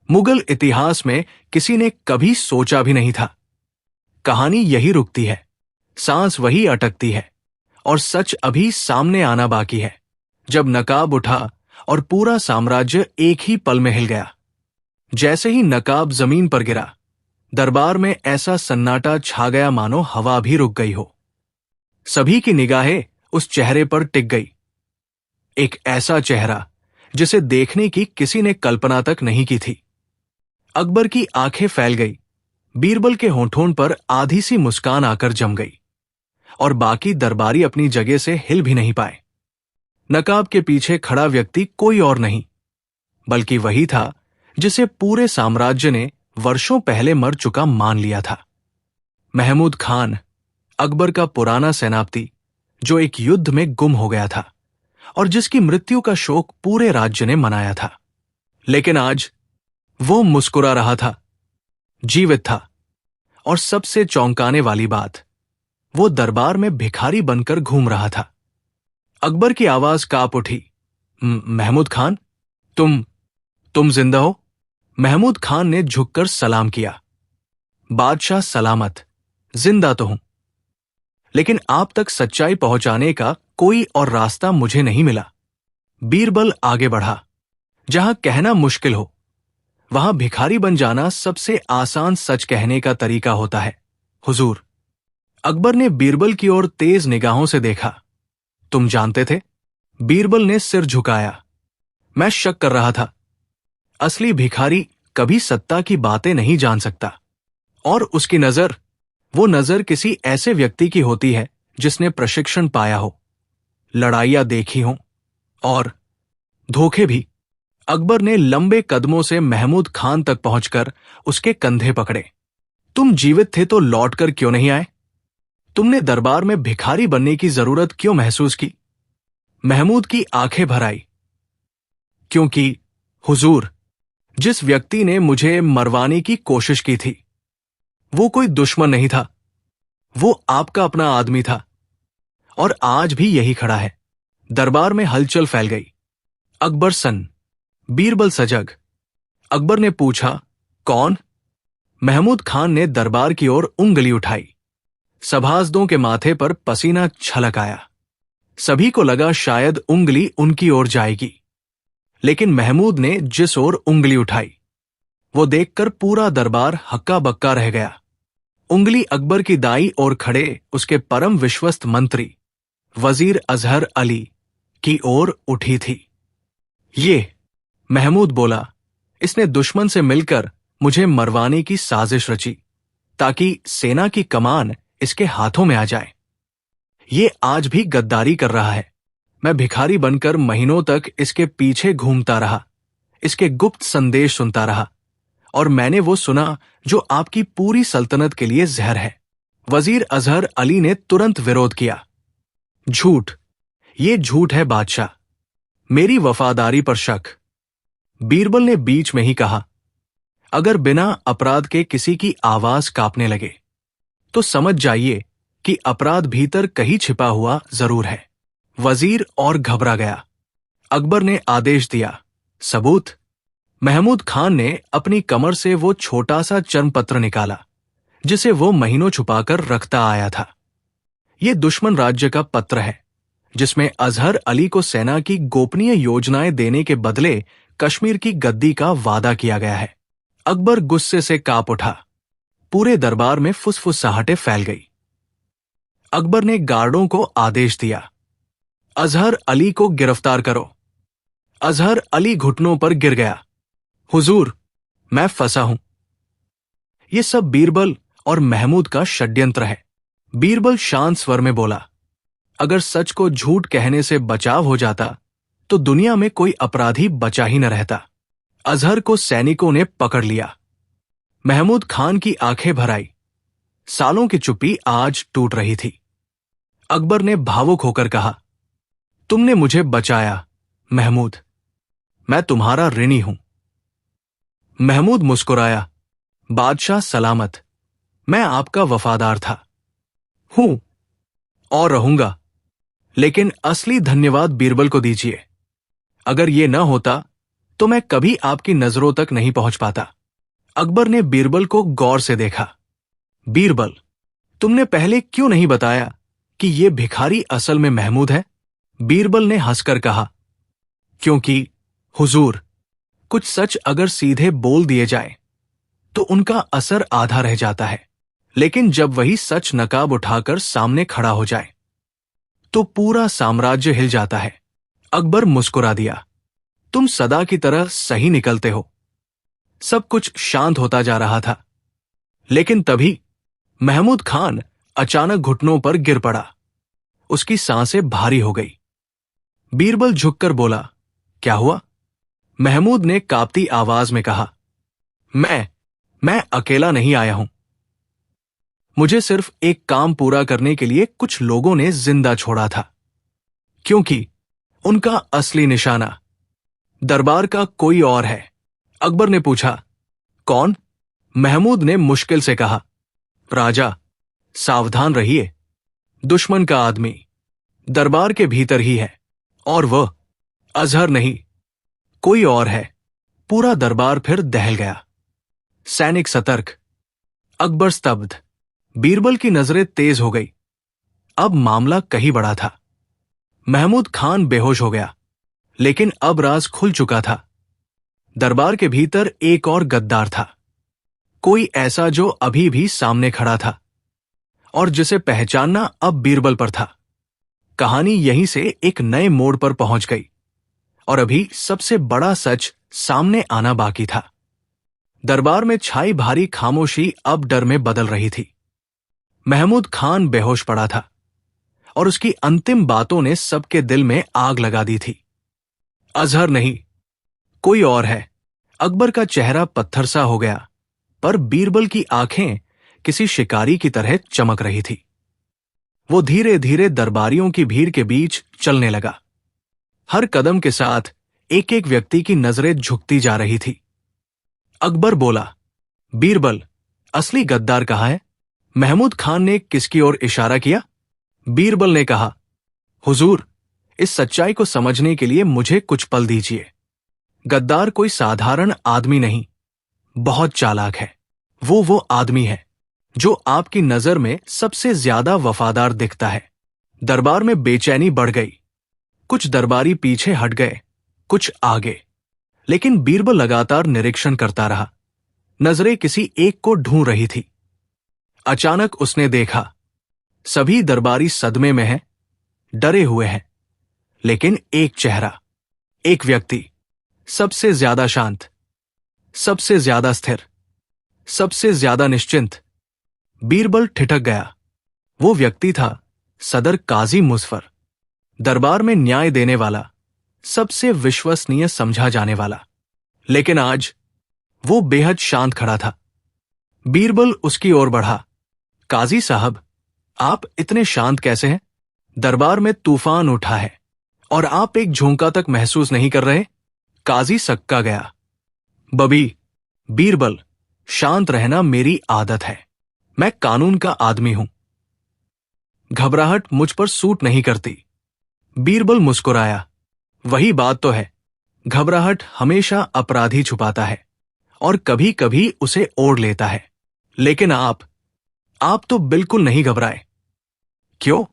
Speaker 1: मुगल इतिहास में किसी ने कभी सोचा भी नहीं था। कहानी यही रुकती है, सांस वही अटकती है, और सच अभी सामने आना बाकी है। जब नकाब उठा और पूरा साम्राज्य एक ही पल में हिल गया। जैसे ही नकाब जमीन पर गिरा, दरबार में ऐसा सन्नाटा छा गया मानो हवा भी रुक गई हो। सभी की निगाहें उस चेहरे पर टिक गई। एक ऐसा चेहरा जिसे देखने की किसी ने कल्पना तक नहीं की थी। अकबर की आंखें फैल गई। बीरबल के होंठों पर आधी सी मुस्कान आकर जम गई, और बाकी दरबारी अपनी जगह से हिल भी नहीं पाए। नकाब के पीछे खड़ा व्यक्ति कोई और नहीं, बल्कि वही था जिसे पूरे साम्राज्य ने वर्षों पहले मर चुका मान लिया था। महमूद खान, अकबर का पुराना सेनापति, जो एक युद्ध में गुम हो गया था और जिसकी मृत्यु का शोक पूरे राज्य ने मनाया था। लेकिन आज वो मुस्कुरा रहा था, जीवित था, और सबसे चौंकाने वाली बात, वो दरबार में भिखारी बनकर घूम रहा था। अकबर की आवाज कांप उठी, महमूद खान, तुम जिंदा हो? महमूद खान ने झुककर सलाम किया। बादशाह सलामत, जिंदा तो हूं, लेकिन आप तक सच्चाई पहुंचाने का कोई और रास्ता मुझे नहीं मिला। बीरबल आगे बढ़ा। जहां कहना मुश्किल हो, वहां भिखारी बन जाना सबसे आसान सच कहने का तरीका होता है, हुजूर। अकबर ने बीरबल की ओर तेज निगाहों से देखा। तुम जानते थे? बीरबल ने सिर झुकाया। मैं शक कर रहा था। असली भिखारी कभी सत्ता की बातें नहीं जान सकता, और उसकी नजर, वो नजर किसी ऐसे व्यक्ति की होती है जिसने प्रशिक्षण पाया हो, लड़ाइयां देखी हों, और धोखे भी। अकबर ने लंबे कदमों से महमूद खान तक पहुंचकर उसके कंधे पकड़े। तुम जीवित थे तो लौटकर क्यों नहीं आए? तुमने दरबार में भिखारी बनने की जरूरत क्यों महसूस की? महमूद की आंखें भर आई। क्योंकि हुजूर, जिस व्यक्ति ने मुझे मरवाने की कोशिश की थी, वो कोई दुश्मन नहीं था, वो आपका अपना आदमी था, और आज भी यही खड़ा है। दरबार में हलचल फैल गई। अकबर सन्न, बीरबल सजग। अकबर ने पूछा, कौन? महमूद खान ने दरबार की ओर उंगली उठाई। सभासदों के माथे पर पसीना छलक आया। सभी को लगा शायद उंगली उनकी ओर जाएगी, लेकिन महमूद ने जिस ओर उंगली उठाई वो देखकर पूरा दरबार हक्का बक्का रह गया। उंगली अकबर की दाईं ओर खड़े उसके परम विश्वस्त मंत्री वजीर अजहर अली की ओर उठी थी। ये, महमूद बोला, इसने दुश्मन से मिलकर मुझे मरवाने की साजिश रची ताकि सेना की कमान इसके हाथों में आ जाए। ये आज भी गद्दारी कर रहा है। मैं भिखारी बनकर महीनों तक इसके पीछे घूमता रहा, इसके गुप्त संदेश सुनता रहा, और मैंने वो सुना जो आपकी पूरी सल्तनत के लिए जहर है। वजीर अजहर अली ने तुरंत विरोध किया। झूठ, ये झूठ है बादशाह, मेरी वफादारी पर शक। बीरबल ने बीच में ही कहा, अगर बिना अपराध के किसी की आवाज कांपने लगे तो समझ जाइए कि अपराध भीतर कहीं छिपा हुआ जरूर है। वजीर और घबरा गया। अकबर ने आदेश दिया, सबूत। महमूद खान ने अपनी कमर से वो छोटा सा चर्मपत्र निकाला जिसे वो महीनों छुपाकर रखता आया था। ये दुश्मन राज्य का पत्र है जिसमें अजहर अली को सेना की गोपनीय योजनाएं देने के बदले कश्मीर की गद्दी का वादा किया गया है। अकबर गुस्से से कांप उठा। पूरे दरबार में फुसफुसाहटें फैल गई। अकबर ने गार्डों को आदेश दिया, अजहर अली को गिरफ्तार करो। अजहर अली घुटनों पर गिर गया। हुजूर, मैं फंसा हूं। यह सब बीरबल और महमूद का षड्यंत्र है। बीरबल शांत स्वर में बोला, अगर सच को झूठ कहने से बचाव हो जाता तो दुनिया में कोई अपराधी बचा ही न रहता। अजहर को सैनिकों ने पकड़ लिया। महमूद खान की आंखें भर आई। सालों की चुप्पी आज टूट रही थी। अकबर ने भावुक होकर कहा, तुमने मुझे बचाया महमूद, मैं तुम्हारा ऋणी हूं। महमूद मुस्कुराया, बादशाह सलामत, मैं आपका वफादार था, हूं और रहूंगा, लेकिन असली धन्यवाद बीरबल को दीजिए। अगर यह न होता तो मैं कभी आपकी नजरों तक नहीं पहुंच पाता। अकबर ने बीरबल को गौर से देखा। बीरबल, तुमने पहले क्यों नहीं बताया कि यह भिखारी असल में महमूद है? बीरबल ने हंसकर कहा, क्योंकि हुजूर, कुछ सच अगर सीधे बोल दिए जाए तो उनका असर आधा रह जाता है, लेकिन जब वही सच नकाब उठाकर सामने खड़ा हो जाए तो पूरा साम्राज्य हिल जाता है। अकबर मुस्कुरा दिया, तुम सदा की तरह सही निकलते हो। सब कुछ शांत होता जा रहा था, लेकिन तभी महमूद खान अचानक घुटनों पर गिर पड़ा। उसकी सांसें भारी हो गई। बीरबल झुककर बोला, क्या हुआ? महमूद ने कांपती आवाज में कहा, मैं अकेला नहीं आया हूं। मुझे सिर्फ एक काम पूरा करने के लिए कुछ लोगों ने जिंदा छोड़ा था, क्योंकि उनका असली निशाना दरबार का कोई और है। अकबर ने पूछा, कौन? महमूद ने मुश्किल से कहा, राजा, सावधान रहिए, दुश्मन का आदमी दरबार के भीतर ही है, और वह अजहर नहीं, कोई और है। पूरा दरबार फिर दहल गया। सैनिक सतर्क, अकबर स्तब्ध। बीरबल की नजरें तेज हो गई। अब मामला कहीं बड़ा था। महमूद खान बेहोश हो गया, लेकिन अब राज खुल चुका था। दरबार के भीतर एक और गद्दार था, कोई ऐसा जो अभी भी सामने खड़ा था और जिसे पहचानना अब बीरबल पर था। कहानी यहीं से एक नए मोड़ पर पहुंच गई और अभी सबसे बड़ा सच सामने आना बाकी था। दरबार में छाई भारी खामोशी अब डर में बदल रही थी। महमूद खान बेहोश पड़ा था और उसकी अंतिम बातों ने सबके दिल में आग लगा दी थी। अजहर नहीं, कोई और है। अकबर का चेहरा पत्थर सा हो गया, पर बीरबल की आंखें किसी शिकारी की तरह चमक रही थी। वो धीरे धीरे दरबारियों की भीड़ के बीच चलने लगा। हर कदम के साथ एक एक व्यक्ति की नजरें झुकती जा रही थी। अकबर बोला, बीरबल, असली गद्दार कहाँ है? महमूद खान ने किसकी ओर इशारा किया? बीरबल ने कहा, हुजूर, इस सच्चाई को समझने के लिए मुझे कुछ पल दीजिए। गद्दार कोई साधारण आदमी नहीं, बहुत चालाक है। वो आदमी है जो आपकी नजर में सबसे ज्यादा वफादार दिखता है, दरबार में बेचैनी बढ़ गई। कुछ दरबारी पीछे हट गए, कुछ आगे, लेकिन बीरबल लगातार निरीक्षण करता रहा। नजरें किसी एक को ढूंढ रही थी। अचानक उसने देखा, सभी दरबारी सदमे में हैं, डरे हुए हैं, लेकिन एक चेहरा, एक व्यक्ति, सबसे ज्यादा शांत, सबसे ज्यादा स्थिर, सबसे ज्यादा निश्चिंत। बीरबल ठिठक गया। वो व्यक्ति था सदर काजी मुजफ्फर, दरबार में न्याय देने वाला, सबसे विश्वसनीय समझा जाने वाला। लेकिन आज वो बेहद शांत खड़ा था। बीरबल उसकी ओर बढ़ा। काजी साहब, आप इतने शांत कैसे हैं? दरबार में तूफान उठा है और आप एक झोंका तक महसूस नहीं कर रहे? काजी सक्का गया। बबी, बीरबल, शांत रहना मेरी आदत है। मैं कानून का आदमी हूं। घबराहट मुझ पर सूट नहीं करती। बीरबल मुस्कुराया। वही बात तो है, घबराहट हमेशा अपराधी छुपाता है और कभी कभी उसे ओढ़ लेता है। लेकिन आप तो बिल्कुल नहीं घबराए। क्यों?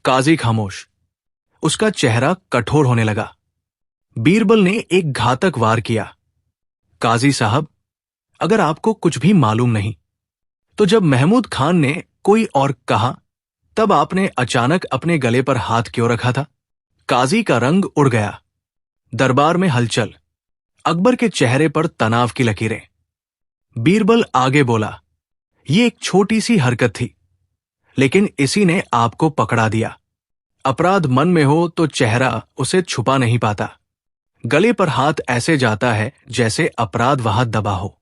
Speaker 1: काजी खामोश। उसका चेहरा कठोर होने लगा। बीरबल ने एक घातक वार किया। काजी साहब, अगर आपको कुछ भी मालूम नहीं, तो जब महमूद खान ने कोई और कहा, तब आपने अचानक अपने गले पर हाथ क्यों रखा था? काजी का रंग उड़ गया। दरबार में हलचल। अकबर के चेहरे पर तनाव की लकीरें। बीरबल आगे बोला, ये एक छोटी सी हरकत थी, लेकिन इसी ने आपको पकड़ा दिया। अपराध मन में हो तो चेहरा उसे छुपा नहीं पाता। गले पर हाथ ऐसे जाता है जैसे अपराध वहां दबा हो।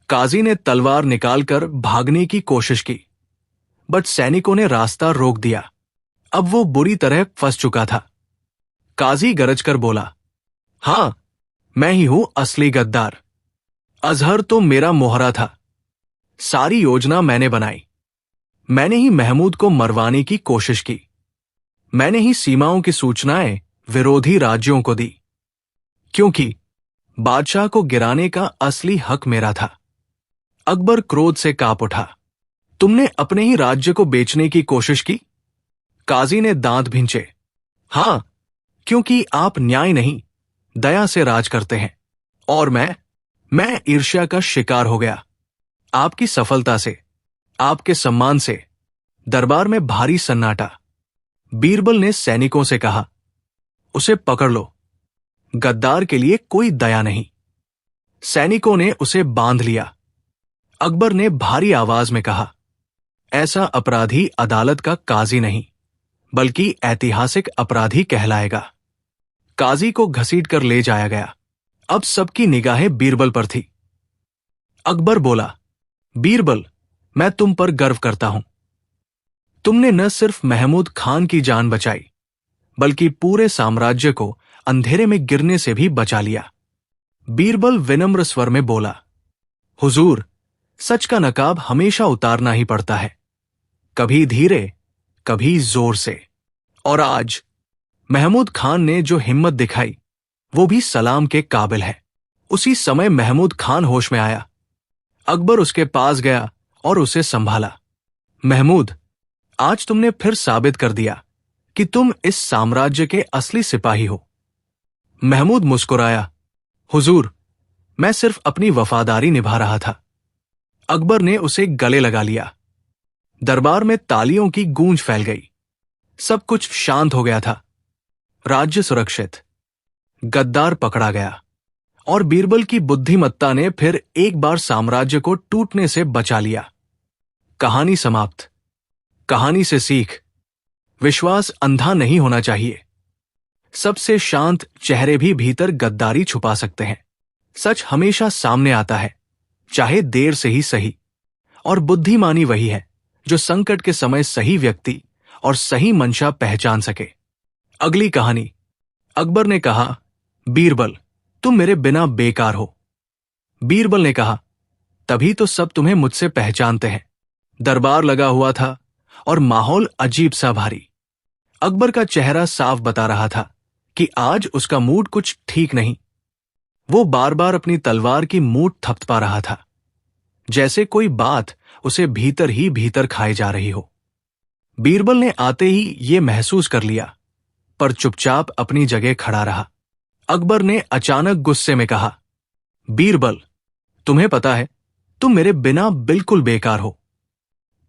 Speaker 1: काजी ने तलवार निकालकर भागने की कोशिश की, बट सैनिकों ने रास्ता रोक दिया। अब वो बुरी तरह फंस चुका था। काजी गरजकर बोला, हां, मैं ही हूं असली गद्दार। अजहर तो मेरा मोहरा था। सारी योजना मैंने बनाई। मैंने ही महमूद को मरवाने की कोशिश की। मैंने ही सीमाओं की सूचनाएं विरोधी राज्यों को दी, क्योंकि बादशाह को गिराने का असली हक मेरा था। अकबर क्रोध से कांप उठा। तुमने अपने ही राज्य को बेचने की कोशिश की? काजी ने दांत भींचे। हां, क्योंकि आप न्याय नहीं, दया से राज करते हैं, और मैं ईर्ष्या का शिकार हो गया। आपकी सफलता से, आपके सम्मान से दरबार में भारी सन्नाटा। बीरबल ने सैनिकों से कहा, उसे पकड़ लो। गद्दार के लिए कोई दया नहीं। सैनिकों ने उसे बांध लिया। अकबर ने भारी आवाज में कहा, ऐसा अपराधी अदालत का काजी नहीं, बल्कि ऐतिहासिक अपराधी कहलाएगा। काजी को घसीट कर ले जाया गया। अब सबकी निगाहें बीरबल पर थी। अकबर बोला, बीरबल, मैं तुम पर गर्व करता हूं। तुमने न सिर्फ महमूद खान की जान बचाई, बल्कि पूरे साम्राज्य को अंधेरे में गिरने से भी बचा लिया। बीरबल विनम्र स्वर में बोला, हुजूर, सच का नकाब हमेशा उतारना ही पड़ता है, कभी धीरे, कभी जोर से। और आज महमूद खान ने जो हिम्मत दिखाई, वो भी सलाम के काबिल है। उसी समय महमूद खान होश में आया। अकबर उसके पास गया और उसे संभाला। महमूद, आज तुमने फिर साबित कर दिया कि तुम इस साम्राज्य के असली सिपाही हो। महमूद मुस्कुराया, हुजूर, मैं सिर्फ अपनी वफादारी निभा रहा था। अकबर ने उसे गले लगा लिया। दरबार में तालियों की गूंज फैल गई। सब कुछ शांत हो गया था। राज्य सुरक्षित। गद्दार पकड़ा गया और बीरबल की बुद्धिमत्ता ने फिर एक बार साम्राज्य को टूटने से बचा लिया। कहानी समाप्त। कहानी से सीख, विश्वास अंधा नहीं होना चाहिए। सबसे शांत चेहरे भी भीतर गद्दारी छुपा सकते हैं। सच हमेशा सामने आता है, चाहे देर से ही सही। और बुद्धिमानी वही है जो संकट के समय सही व्यक्ति और सही मंशा पहचान सके। अगली कहानी। अकबर ने कहा, बीरबल, तुम मेरे बिना बेकार हो। बीरबल ने कहा, तभी तो सब तुम्हें मुझसे पहचानते हैं। दरबार लगा हुआ था और माहौल अजीब सा भारी। अकबर का चेहरा साफ बता रहा था कि आज उसका मूड कुछ ठीक नहीं। वो बार बार अपनी तलवार की मूठ थपथपा रहा था, जैसे कोई बात उसे भीतर ही भीतर खाए जा रही हो। बीरबल ने आते ही ये महसूस कर लिया, पर चुपचाप अपनी जगह खड़ा रहा। अकबर ने अचानक गुस्से में कहा, बीरबल, तुम्हें पता है तुम मेरे बिना बिल्कुल बेकार हो।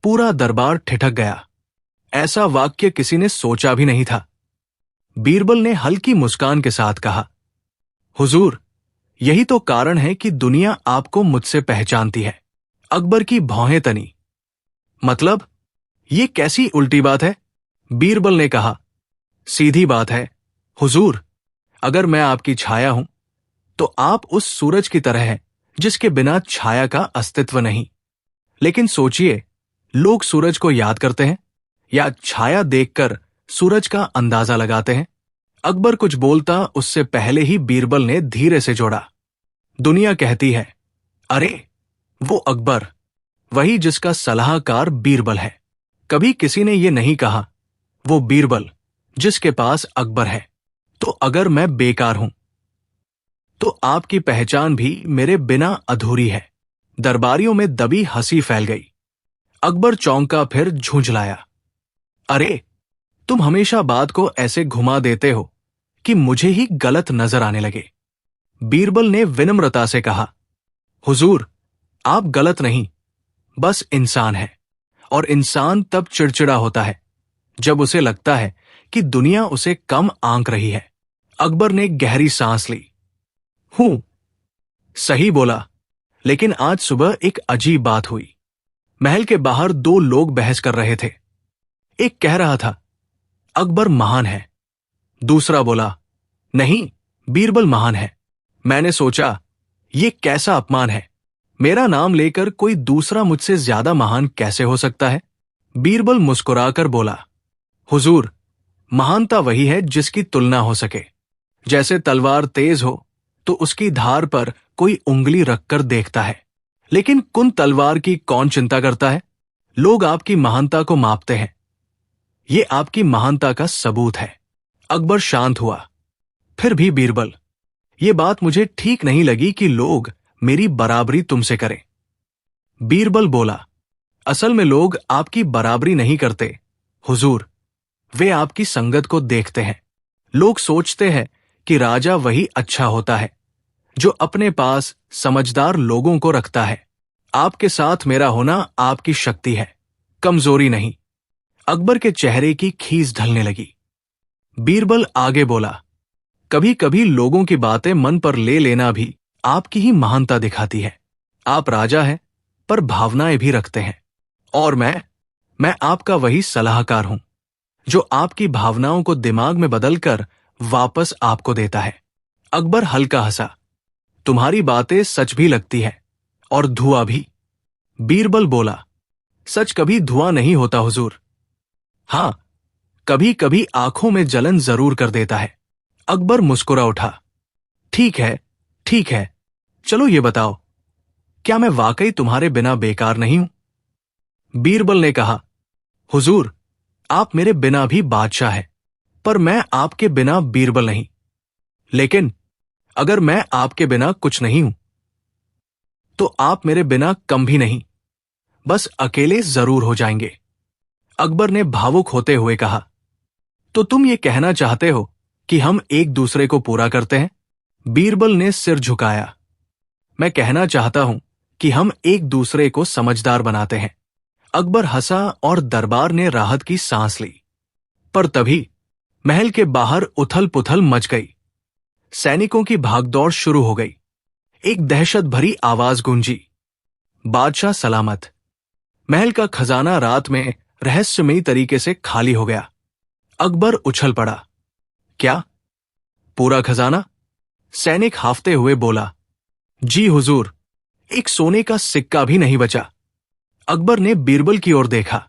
Speaker 1: पूरा दरबार ठिठक गया। ऐसा वाक्य किसी ने सोचा भी नहीं था। बीरबल ने हल्की मुस्कान के साथ कहा, हुजूर, यही तो कारण है कि दुनिया आपको मुझसे पहचानती है। अकबर की भौहें तनी। मतलब, ये कैसी उल्टी बात है? बीरबल ने कहा, सीधी बात है हुजूर, अगर मैं आपकी छाया हूं तो आप उस सूरज की तरह हैं जिसके बिना छाया का अस्तित्व नहीं। लेकिन सोचिए, लोग सूरज को याद करते हैं या छाया देखकर सूरज का अंदाजा लगाते हैं? अकबर कुछ बोलता उससे पहले ही बीरबल ने धीरे से जोड़ा, दुनिया कहती है, अरे वो अकबर, वही जिसका सलाहकार बीरबल है। कभी किसी ने यह नहीं कहा, वो बीरबल जिसके पास अकबर है। तो अगर मैं बेकार हूं तो आपकी पहचान भी मेरे बिना अधूरी है। दरबारियों में दबी हंसी फैल गई। अकबर चौंका, फिर झुंझलाया, अरे तुम हमेशा बात को ऐसे घुमा देते हो कि मुझे ही गलत नजर आने लगे। बीरबल ने विनम्रता से कहा, हुजूर, आप गलत नहीं, बस इंसान है। और इंसान तब चिड़चिड़ा होता है जब उसे लगता है कि दुनिया उसे कम आंक रही है। अकबर ने गहरी सांस ली। हूं, सही बोला, लेकिन आज सुबह एक अजीब बात हुई। महल के बाहर दो लोग बहस कर रहे थे। एक कह रहा था, अकबर महान है। दूसरा बोला, नहीं, बीरबल महान है। मैंने सोचा, ये कैसा अपमान है? मेरा नाम लेकर कोई दूसरा मुझसे ज्यादा महान कैसे हो सकता है? बीरबल मुस्कुराकर बोला, हुजूर, महानता वही है जिसकी तुलना हो सके। जैसे तलवार तेज हो तो उसकी धार पर कोई उंगली रखकर देखता है, लेकिन कुन तलवार की कौन चिंता करता है? लोग आपकी महानता को मापते हैं। ये आपकी महानता का सबूत है। अकबर शांत हुआ। फिर भी बीरबल, ये बात मुझे ठीक नहीं लगी कि लोग मेरी बराबरी तुमसे करें। बीरबल बोला, असल में लोग आपकी बराबरी नहीं करते हुजूर, वे आपकी संगत को देखते हैं। लोग सोचते हैं कि राजा वही अच्छा होता है जो अपने पास समझदार लोगों को रखता है। आपके साथ मेरा होना आपकी शक्ति है, कमजोरी नहीं। अकबर के चेहरे की खीस ढलने लगी। बीरबल आगे बोला, कभी कभी लोगों की बातें मन पर ले लेना भी आपकी ही महानता दिखाती है। आप राजा हैं, पर भावनाएं भी रखते हैं। और मैं आपका वही सलाहकार हूं जो आपकी भावनाओं को दिमाग में बदलकर वापस आपको देता है। अकबर हल्का हंसा, तुम्हारी बातें सच भी लगती है, और धुआं भी। बीरबल बोला, सच कभी धुआं नहीं होता हुजूर। हां, कभी कभी आंखों में जलन जरूर कर देता है। अकबर मुस्कुरा उठा, ठीक है, ठीक है, चलो ये बताओ, क्या मैं वाकई तुम्हारे बिना बेकार नहीं हूं? बीरबल ने कहा, हुजूर, आप मेरे बिना भी बादशाह हैं, पर मैं आपके बिना बीरबल नहीं। लेकिन अगर मैं आपके बिना कुछ नहीं हूं तो आप मेरे बिना कम भी नहीं, बस अकेले जरूर हो जाएंगे। अकबर ने भावुक होते हुए कहा, तो तुम ये कहना चाहते हो कि हम एक दूसरे को पूरा करते हैं? बीरबल ने सिर झुकाया, मैं कहना चाहता हूं कि हम एक दूसरे को समझदार बनाते हैं। अकबर हंसा और दरबार ने राहत की सांस ली। पर तभी महल के बाहर उथल पुथल मच गई। सैनिकों की भागदौड़ शुरू हो गई। एक दहशत भरी आवाज गूंजी, बादशाह सलामत। महल का खजाना रात में रहस्यमयी तरीके से खाली हो गया। अकबर उछल पड़ा, क्या, पूरा खजाना? सैनिक हाफते हुए बोला, जी हुजूर, एक सोने का सिक्का भी नहीं बचा। अकबर ने बीरबल की ओर देखा।